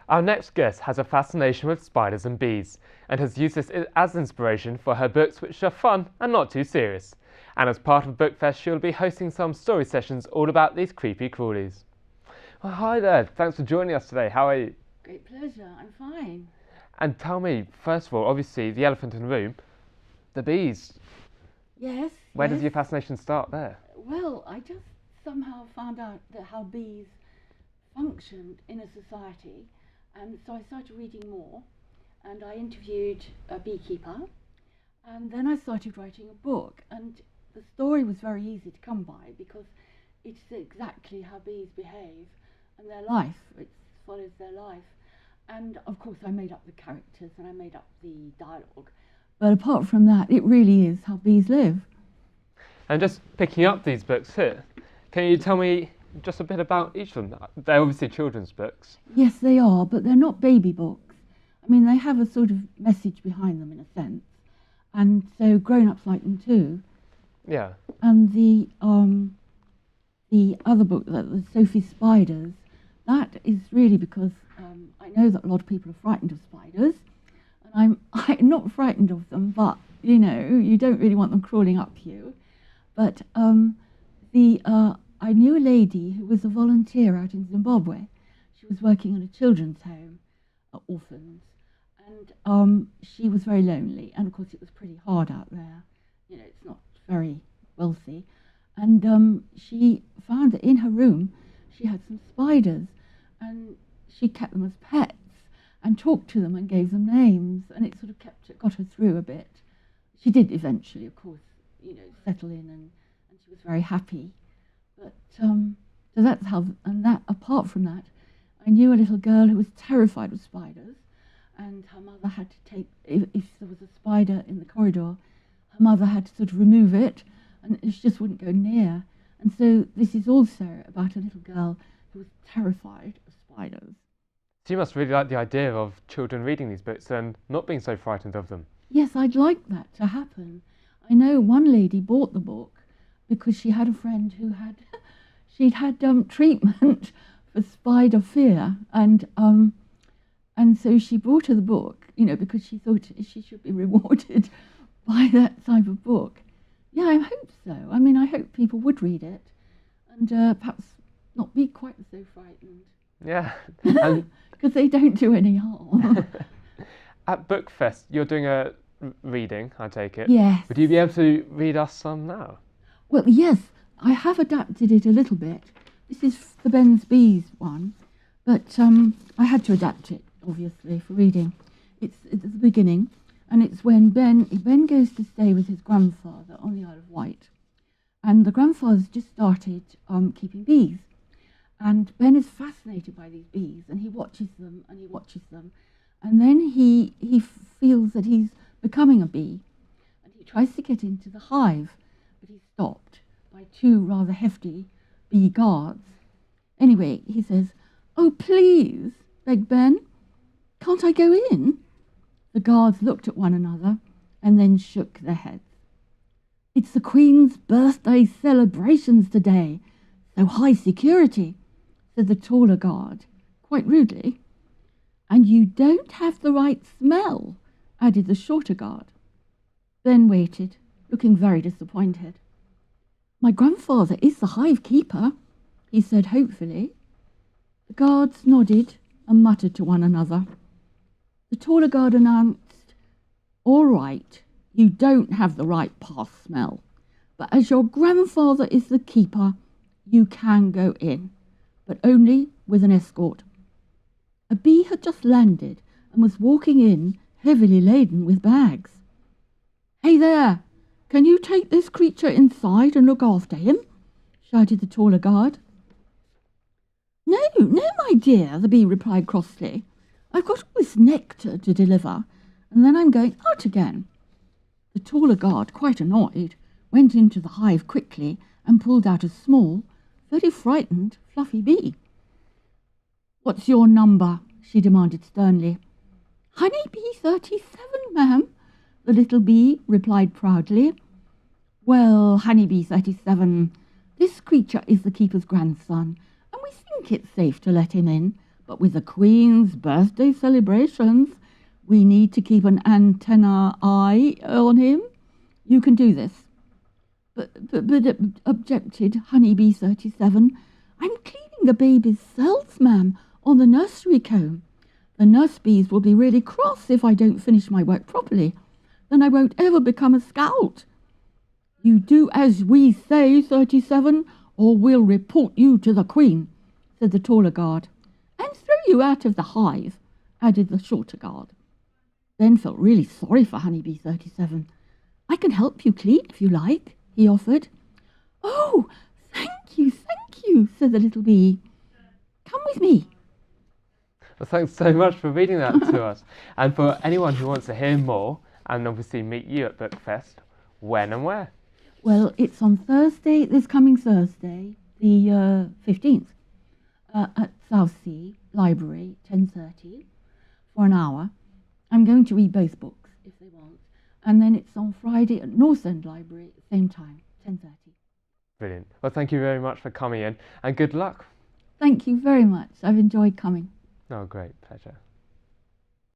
Our next guest has a fascination with spiders and bees, and has used this as inspiration for her books, which are fun and not too serious. And as part of bookfest, she'll be hosting some story sessions all about these creepy crawlies. Well, hi there, thanks for joining us today. How are you? Great pleasure, I'm fine. And tell me, first of all, obviously the elephant in the room, the bees. Yes. Where does your fascination start there? Well, I just somehow found out that how bees functioned in a society, and so I started reading more, and I interviewed a beekeeper, and then I started writing a book, and the story was very easy to come by because it's exactly how bees behave and their life. It follows their life. And of course I made up the characters and I made up the dialogue. But apart from that, it really is how bees live. And just picking up these books here, can you tell me just a bit about each of them? They're obviously children's books. Yes, they are, but they're not baby books. I mean, they have a sort of message behind them in a sense. And so grown-ups like them too. Yeah. And the other book, the Sophie's Spiders, that is really because I know that a lot of people are frightened of spiders, and I'm not frightened of them, but you know, you don't really want them crawling up you. But I knew a lady who was a volunteer out in Zimbabwe. She was working in a children's home, orphans, and she was very lonely, and of course it was pretty hard out there. You know, it's not very wealthy, and she found that in her room she had some spiders, and she kept them as pets and talked to them and gave them names, and it sort of got her through a bit. She did eventually, of course, you know, settle in, and she was very happy. But so that's how. And that, apart from that, I knew a little girl who was terrified of spiders, and her mother had to take, if there was a spider in the corridor, her mother had to sort of remove it, and she just wouldn't go near. And so this is also about a little girl who was terrified of spiders. So you must really like the idea of children reading these books and not being so frightened of them. Yes, I'd like that to happen. I know one lady bought the book because she had a friend who had, she'd had treatment for spider fear, and so she bought her the book, you know, because she thought she should be rewarded by that type of book. Yeah, I hope so. I mean, I hope people would read it and perhaps not be quite so frightened. Yeah. Because they don't do any harm. At Bookfest, you're doing a reading, I take it. Yes. Would you be able to read us some now? Well, yes, I have adapted it a little bit. This is the Ben's Bees one, but I had to adapt it, obviously, for reading. It's at the beginning, and it's when Ben goes to stay with his grandfather on the Isle of Wight, and the grandfather's just started keeping bees, and Ben is fascinated by these bees, and he watches them, and then he feels that he's becoming a bee, and he tries to get into the hive, but he's stopped by two rather hefty bee guards. Anyway, he says, "Oh, please," begged Ben, "can't I go in?" The guards looked at one another and then shook their heads. "It's the Queen's birthday celebrations today, so high security," said the taller guard, quite rudely. "And you don't have the right smell," added the shorter guard. Ben waited, looking very disappointed. "My grandfather is the hive keeper," he said hopefully. The guards nodded and muttered to one another. The taller guard announced, "All right, you don't have the right pass smell, but as your grandfather is the keeper, you can go in, but only with an escort." A bee had just landed and was walking in, heavily laden with bags. "Hey there, can you take this creature inside and look after him?" shouted the taller guard. No, my dear," the bee replied crossly. "I've got all this nectar to deliver, and then I'm going out again." The taller guard, quite annoyed, went into the hive quickly and pulled out a small, very frightened, fluffy bee. "What's your number?" she demanded sternly. "Honey bee 37, ma'am," the little bee replied proudly. "Well, Honey bee 37, this creature is the keeper's grandson, and we think it's safe to let him in, But with the Queen's birthday celebrations, we need to keep an antenna eye on him. You can do this. But objected Honeybee 37. I'm cleaning the baby's cells, ma'am, on the nursery comb. The nurse bees will be really cross if I don't finish my work properly. Then I won't ever become a scout. You do as we say, 37, or we'll report you to the Queen, said the taller guard. And throw you out of the hive, added the shorter guard. Ben felt really sorry for Honeybee 37. I can help you clean if you like, he offered. Oh, thank you, said the little bee. Come with me. Well, thanks so much for reading that to us. And for anyone who wants to hear more, and obviously meet you at Bookfest, when and where? Well, it's on Thursday, this coming Thursday, the 15th, at Southsea Library, 10:30, for an hour. I'm going to read both books, if they want. And then it's on Friday at North End Library, same time, 10:30. Brilliant. Well, thank you very much for coming in, and good luck. Thank you very much. I've enjoyed coming. Oh, great. Pleasure.